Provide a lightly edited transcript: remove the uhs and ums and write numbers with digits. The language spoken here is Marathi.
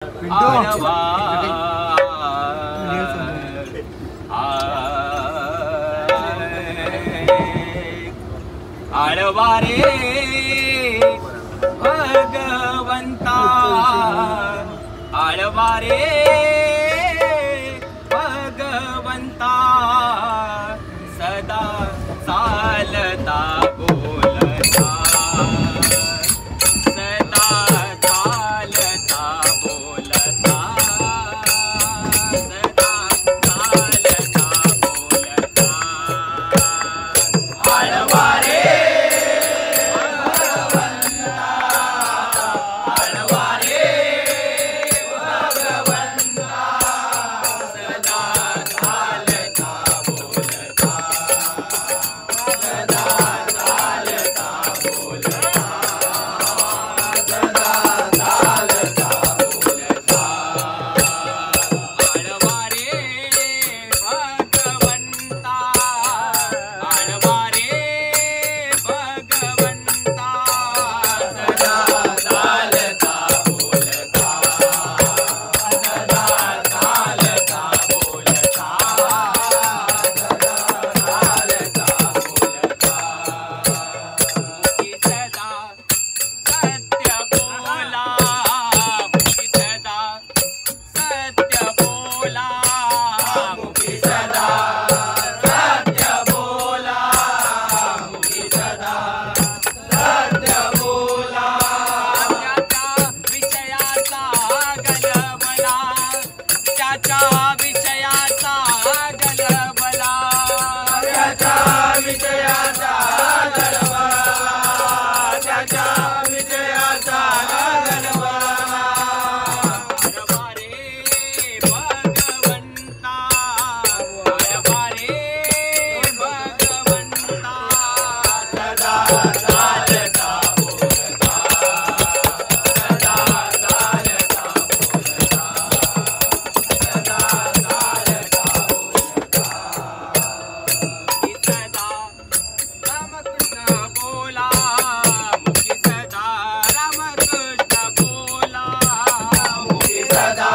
आळवा आळवा रे भगवंता आळवा रे भगवंता सदा चालता बोलता सदा चालता बोलता सदा चालता बोलता आळवा रे आळवा रे भगवंता सदा चालता बोलता सदा चालता बोलता सदा चालता बोलता आळवा रे भगवंता आळवा रे भगवंता सदा चालता बोलता सदा चालता बोलता सदा चालता बोलता मुखी सदा सत्य बोला मुखी सदा सत्य बोला मुखी सदा सत्य बोला मुखी सदा सत्य बोला त्याच्या विषयाचा गलबला त्याच्या विषयाचा गलबला त्याच्या विषयाचा गलबला आळवा रे भगवंता आळवा रे भगवंता सदा चालता बोलता सदा चालता बोलता सदा चालता बोलता मुखी सदा रामकृष्ण बोला मुखी सदा रामकृष्ण बोला मुखी सदा